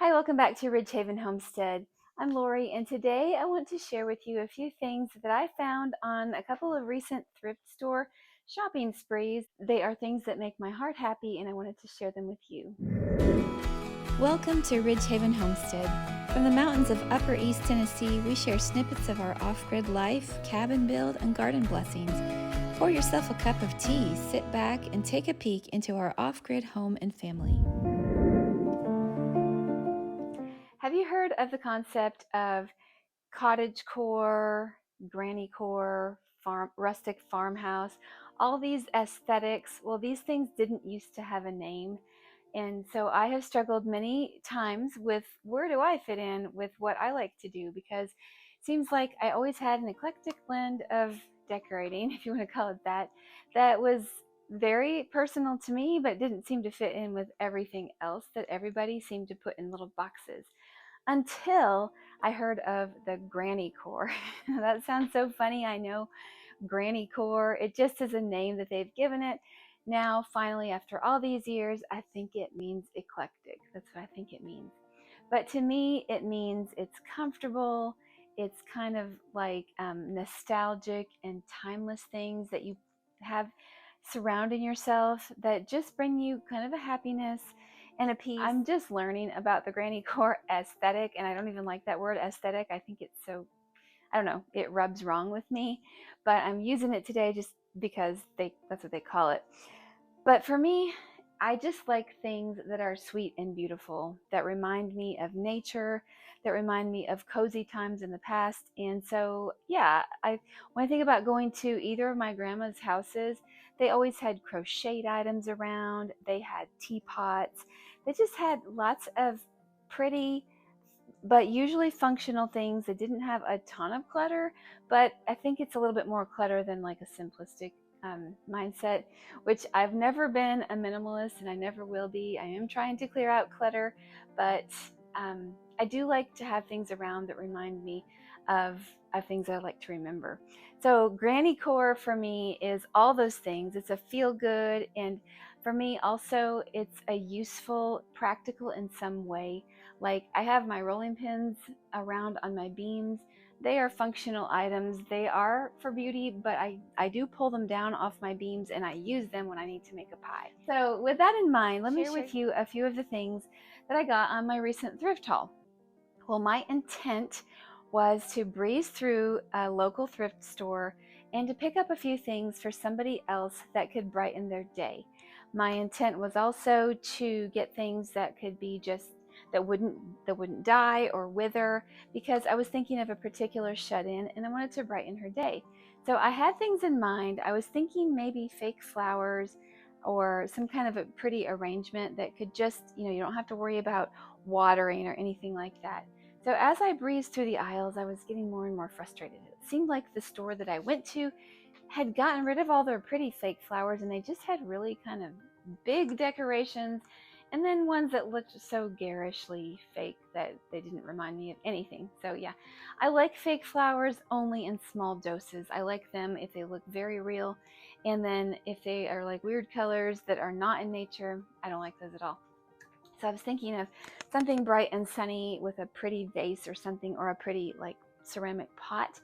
Hi, welcome back to Ridgehaven Homestead. I'm Lori, and today I want to share with you a few things that I found on a couple of recent thrift store shopping sprees. They are things that make my heart happy, and I wanted to share them with you. Welcome to Ridgehaven Homestead. From the mountains of Upper East Tennessee, we share snippets of our off-grid life, cabin build, and garden blessings. Pour yourself a cup of tea, sit back, and take a peek into our off-grid home and family. Have you heard of the concept of cottagecore, grannycore, rustic farmhouse, all these aesthetics? Well, these things didn't used to have a name. And so I have struggled many times with where do I fit in with what I like to do, because it seems like I always had an eclectic blend of decorating, if you want to call it that, that was very personal to me, but didn't seem to fit in with everything else that everybody seemed to put in little boxes. Until I heard of the granny core. That sounds so funny, I know. Granny core, it just is a name that they've given it. Now, finally, after all these years, I think it means eclectic. That's what I think it means. But to me, it means it's comfortable. It's kind of like nostalgic and timeless things that you have surrounding yourself that just bring you kind of a happiness and a peace. I'm just learning about the granny core aesthetic, and I don't even like that word aesthetic. I think it's so, I don't know, it rubs wrong with me, but I'm using it today just because that's what they call it. But for me, I just like things that are sweet and beautiful, that remind me of nature, that remind me of cozy times in the past. And so, yeah, when I think about going to either of my grandma's houses, they always had crocheted items around, they had teapots, they just had lots of pretty but usually functional things that didn't have a ton of clutter. But I think it's a little bit more clutter than like a simplistic mindset, which I've never been a minimalist and I never will be. I am trying to clear out clutter, but I do like to have things around that remind me of things I like to remember. So granny core for me is all those things. It's a feel good, and for me also it's a useful, practical in some way. Like I have my rolling pins around on my beams. They are functional items. They are for beauty, but I do pull them down off my beams and I use them when I need to make a pie. So with that in mind, let me share with you a few of the things that I got on my recent thrift haul. Well, my intent was to breeze through a local thrift store and to pick up a few things for somebody else that could brighten their day. My intent was also to get things that could be just that wouldn't die or wither, because I was thinking of a particular shut-in and I wanted to brighten her day. So I had things in mind. I was thinking maybe fake flowers or some kind of a pretty arrangement that could just, you don't have to worry about watering or anything like that. So as I breezed through the aisles, I was getting more and more frustrated. It seemed like the store that I went to had gotten rid of all their pretty fake flowers, and they just had really kind of big decorations, and then ones that looked so garishly fake that they didn't remind me of anything. So yeah, I like fake flowers only in small doses. I like them if they look very real, and then if they are like weird colors that are not in nature, I don't like those at all. So I was thinking of something bright and sunny with a pretty vase or something, or a pretty like ceramic pot.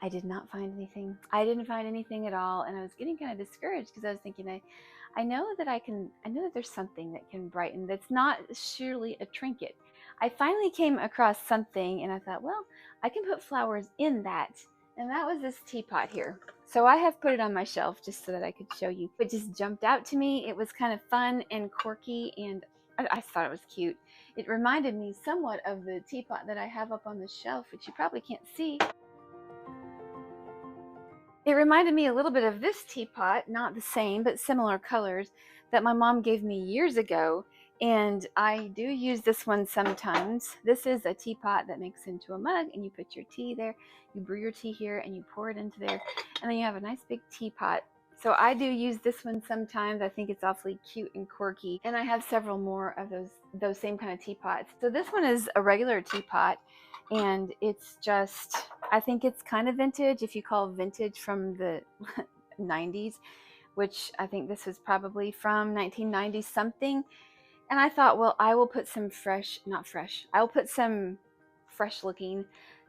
I did not find anything. I didn't find anything at all, and I was getting kind of discouraged because I was thinking, I know that there's something that can brighten that's not surely a trinket. I finally came across something and I thought, well, I can put flowers in that. And that was this teapot here. So I have put it on my shelf just so that I could show you. It just jumped out to me. It was kind of fun and quirky, and I thought it was cute. It reminded me somewhat of the teapot that I have up on the shelf, which you probably can't see. It reminded me a little bit of this teapot, not the same, but similar colors, that my mom gave me years ago. And I do use this one sometimes. This is a teapot that makes into a mug, and you put your tea there, you brew your tea here, and you pour it into there, and then you have a nice big teapot. So I do use this one sometimes. I think it's awfully cute and quirky, and I have several more of those same kind of teapots. So this one is a regular teapot, and it's just, I think it's kind of vintage, if you call vintage from the 90s, which I think this is probably from 1990 something. And I thought, well, I will put some I will put some fresh looking,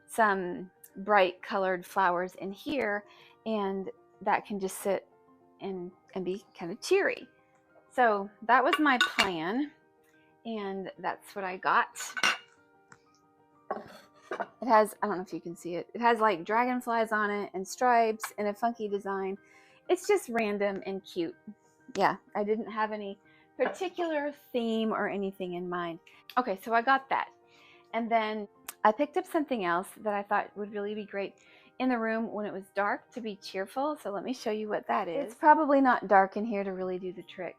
some bright colored flowers in here, and that can just sit and be kind of cheery. So that was my plan, and that's what I got. It has, I don't know if you can see it, it has like dragonflies on it and stripes and a funky design. It's just random and cute. Yeah, I didn't have any particular theme or anything in mind. Okay, so I got that. And then I picked up something else that I thought would really be great in the room when it was dark to be cheerful. So let me show you what that is. It's probably not dark in here to really do the trick.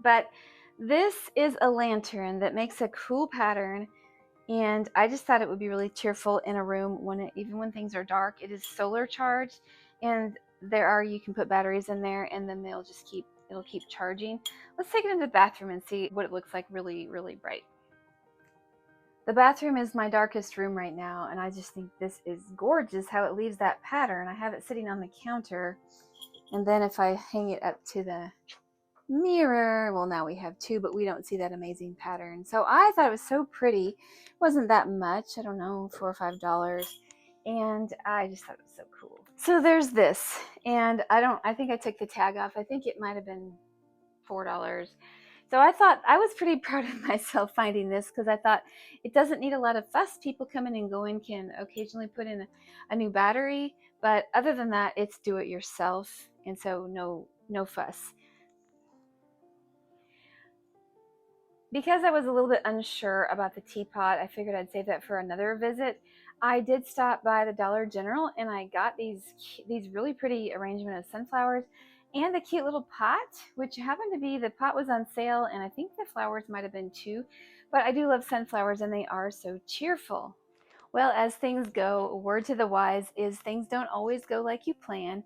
But this is a lantern that makes a cool pattern, and I just thought it would be really cheerful in a room even when things are dark. It is solar charged, and you can put batteries in there, and then it'll keep charging. Let's take it into the bathroom and see what it looks like really, really bright. The bathroom is my darkest room right now, and I just think this is gorgeous how it leaves that pattern. I have it sitting on the counter, and then if I hang it up to the mirror, well, now we have two, but we don't see that amazing pattern. So I thought it was so pretty. It wasn't that much, I don't know, $4 or $5, and I just thought it was so cool. So there's this, and I think I took the tag off. I think it might have been $4. So I thought I was pretty proud of myself finding this, because I thought it doesn't need a lot of fuss. People coming and going can occasionally put in a new battery, but other than that, it's do it yourself, and so no fuss. Because I was a little bit unsure about the teapot, I figured I'd save that for another visit. I did stop by the Dollar General, and I got these really pretty arrangement of sunflowers and a cute little pot, which happened to be, the pot was on sale, and I think the flowers might have been too. But I do love sunflowers, and they are so cheerful. Well, as things go, a word to the wise is things don't always go like you plan.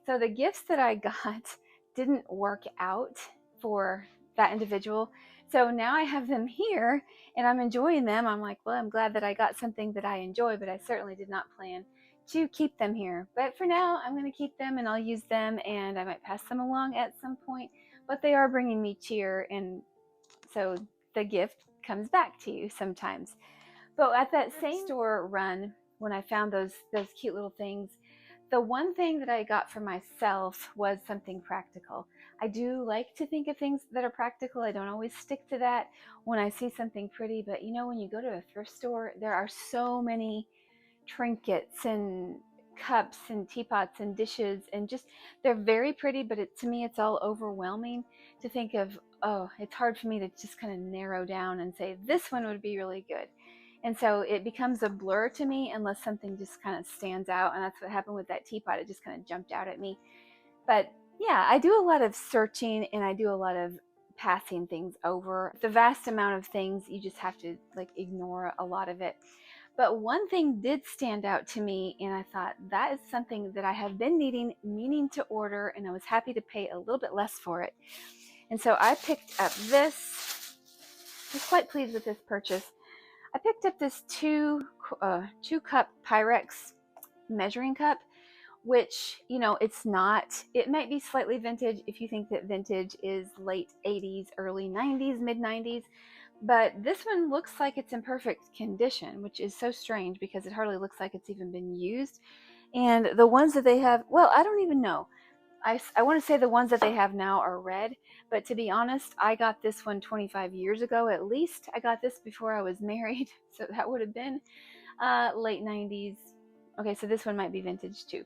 So the gifts that I got didn't work out for that individual. So now I have them here, and I'm enjoying them. I'm like, well, I'm glad that I got something that I enjoy, but I certainly did not plan to keep them here. But for now, I'm going to keep them, and I'll use them, and I might pass them along at some point. But they are bringing me cheer, and so the gift comes back to you sometimes. But at that same store run, when I found those cute little things, the one thing that I got for myself was something practical. I do like to think of things that are practical. I don't always stick to that when I see something pretty, but you know, when you go to a thrift store, there are so many trinkets and cups and teapots and dishes, and just, they're very pretty, but to me it's all overwhelming to think of. Oh, it's hard for me to just kind of narrow down and say this one would be really good. And so it becomes a blur to me unless something just kind of stands out. And that's what happened with that teapot. It just kind of jumped out at me. But yeah, I do a lot of searching, and I do a lot of passing things over. The vast amount of things, you just have to like ignore a lot of it. But one thing did stand out to me, and I thought that is something that I have been meaning to order, and I was happy to pay a little bit less for it. And so I picked up this. I was quite pleased with this purchase. I picked up this two cup Pyrex measuring cup, which, you know, it might be slightly vintage if you think that vintage is late 80s, early 90s, mid 90s, but this one looks like it's in perfect condition, which is so strange because it hardly looks like it's even been used. And the ones that they have, well, I don't even know. I want to say the ones that they have now are red, but to be honest, I got this one 25 years ago at least. I got this before I was married, so that would have been late 90s. Okay, so this one might be vintage too.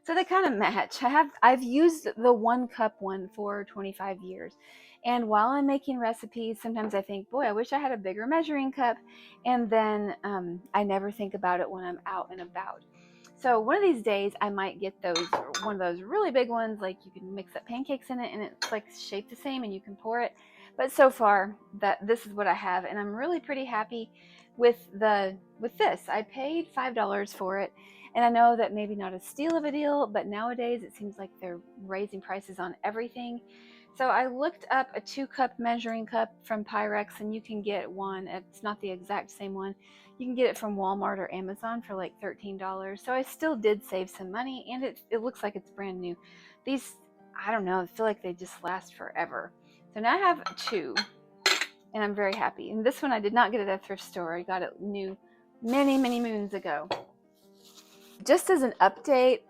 So they kind of match. I've used the one cup one for 25 years. And while I'm making recipes, sometimes I think, boy, I wish I had a bigger measuring cup. And then I never think about it when I'm out and about. So one of these days I might get one of those really big ones, like you can mix up pancakes in it and it's like shaped the same and you can pour it. But so far this is what I have, and I'm really pretty happy with this. I paid $5 for it, and I know that maybe not a steal of a deal, but nowadays it seems like they're raising prices on everything. So I looked up a 2-cup measuring cup from Pyrex, and you can get one. It's not the exact same one. You can get it from Walmart or Amazon for like $13. So I still did save some money, and it looks like it's brand new. These, I don't know, I feel like they just last forever. So now I have two. and I'm very happy. And this one I did not get at a thrift store. I got it new many, many moons ago. Just as an update,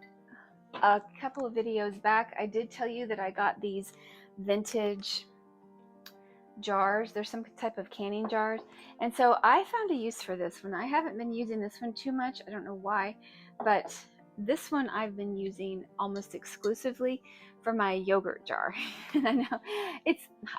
a couple of videos back, I did tell you that I got these vintage jars. There's some type of canning jars, and so I found a use for this one. I haven't been using this one too much. I don't know why, but this one I've been using almost exclusively for my yogurt jar. And I know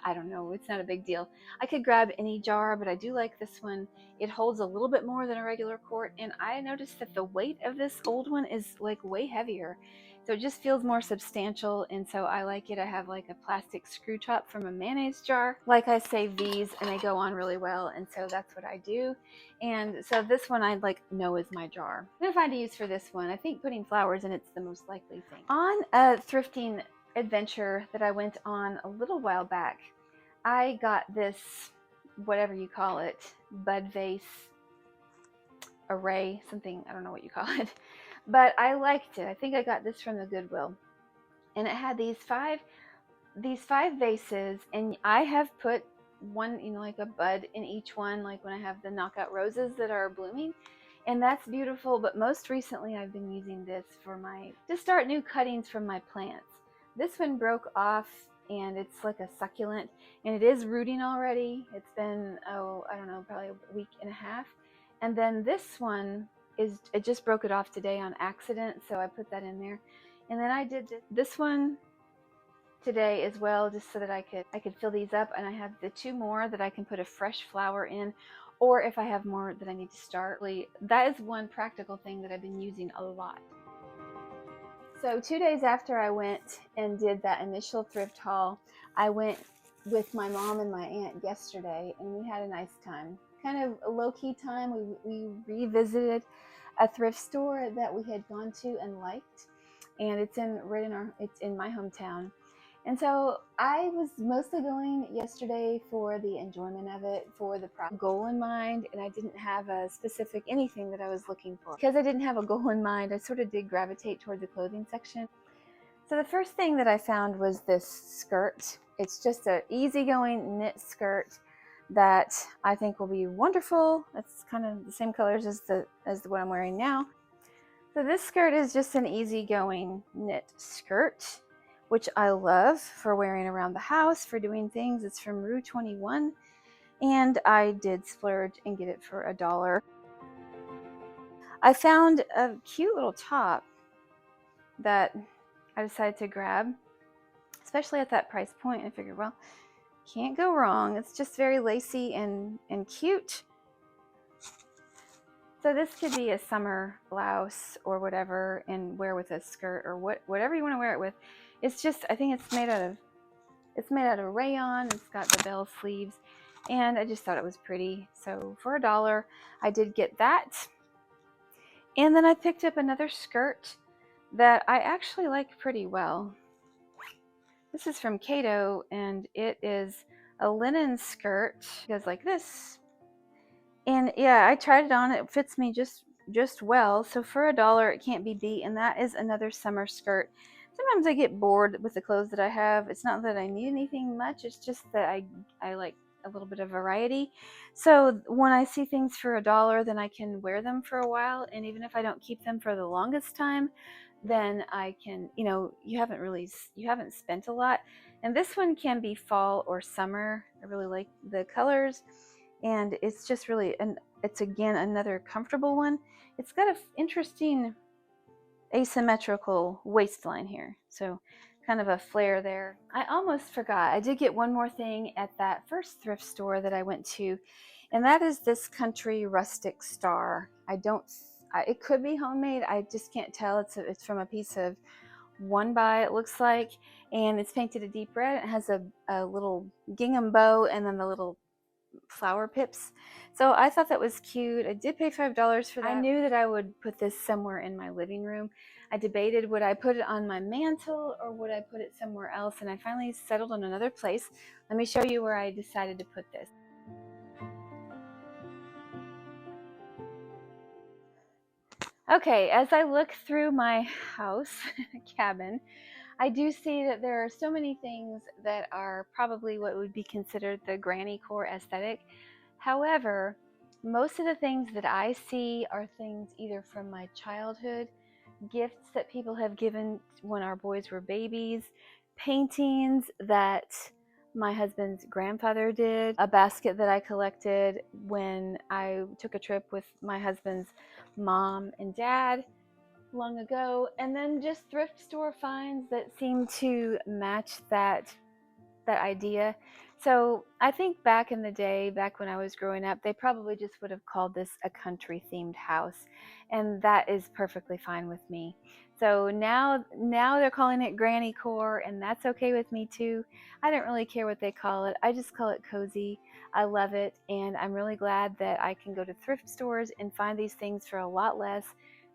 I don't know, it's not a big deal. I could grab any jar, but I do like this one. It holds a little bit more than a regular quart, and I noticed that the weight of this old one is like way heavier. So it just feels more substantial, and so I like it. I have like a plastic screw top from a mayonnaise jar. Like I save these and they go on really well, and so that's what I do. And so this one I like know is my jar. I'm gonna find a use for this one. I think putting flowers in it's the most likely thing. On a thrifting adventure that I went on a little while back, I got this, whatever you call it, bud vase array, something, I don't know what you call it, but I liked it. I think I got this from the Goodwill, and it had these five vases, and I have put one, like a bud in each one, like when I have the knockout roses that are blooming, and that's beautiful. But most recently I've been using this to start new cuttings from my plants. This one broke off, and it's like a succulent, and it is rooting already. It's been, I don't know, probably a week and a half. And then this one I just broke it off today on accident, so I put that in there. And then I did this one today as well, just so that I could fill these up, and I have the two more that I can put a fresh flower in, or if I have more that I need to start. That is one practical thing that I've been using a lot. So 2 days after I went and did that initial thrift haul, I went with my mom and my aunt yesterday, and we had a nice time. Kind of a low-key time. We revisited a thrift store that we had gone to and liked, and it's in my hometown. And so I was mostly going yesterday for the enjoyment of it, for the goal in mind, and I didn't have a specific anything that I was looking for. Because I didn't have a goal in mind, I sort of did gravitate toward the clothing section. So the first thing that I found was this skirt. It's just an easygoing knit skirt that I think will be wonderful. It's kind of the same colors as the one I'm wearing now. So this skirt is just an easygoing knit skirt, which I love for wearing around the house, for doing things. It's from Rue 21, and I did splurge and get it for $1. I found a cute little top that I decided to grab, especially at that price point. I figured, well, can't go wrong. It's just very lacy and cute. So this could be a summer blouse or whatever, and wear with a skirt or whatever you want to wear it with. It's just, I think it's made out of rayon. It's got the bell sleeves, and I just thought it was pretty. So for $1, I did get that. And then I picked up another skirt that I actually like pretty well. This is from Cato, and it is a linen skirt. It goes like this. And yeah, I tried it on. It fits me just well. So for $1, it can't be beat. And that is another summer skirt. Sometimes I get bored with the clothes that I have. It's not that I need anything much. It's just that I like a little bit of variety. So when I see things for $1, then I can wear them for a while. And even if I don't keep them for the longest time, then I can, you haven't spent a lot. And this one can be fall or summer. I really like the colors. And it's just really, it's again another comfortable one. It's got an interesting asymmetrical waistline here, so kind of a flare there. I almost forgot, I did get one more thing at that first thrift store that I went to, and that is this country rustic star. It could be homemade, I just can't tell. It's from a piece of one by, it looks like, and it's painted a deep red. It has a little gingham bow and then the little flower pips. So I thought that was cute. I did pay $5 for that. I knew that I would put this somewhere in my living room. I debated, would I put it on my mantle or would I put it somewhere else, and I finally settled on another place. Let me show you where I decided to put this. Okay, as I look through my house cabin, I do see that there are so many things that are probably what would be considered the granny core aesthetic. However, most of the things that I see are things either from my childhood, gifts that people have given when our boys were babies, paintings that my husband's grandfather did, a basket that I collected when I took a trip with my husband's mom and dad long ago, and then just thrift store finds that seem to match that idea. So I think back in the day, back when I was growing up, they probably just would have called this a country themed house, and that is perfectly fine with me. So now they're calling it granny core, and that's okay with me too. I don't really care what they call it. I just call it cozy. I love it, and I'm really glad that I can go to thrift stores and find these things for a lot less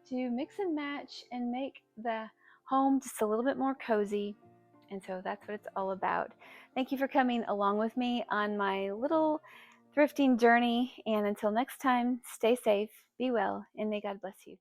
to mix and match and make the home just a little bit more cozy. And so that's what it's all about. Thank you for coming along with me on my little thrifting journey. And until next time, stay safe, be well, and may God bless you.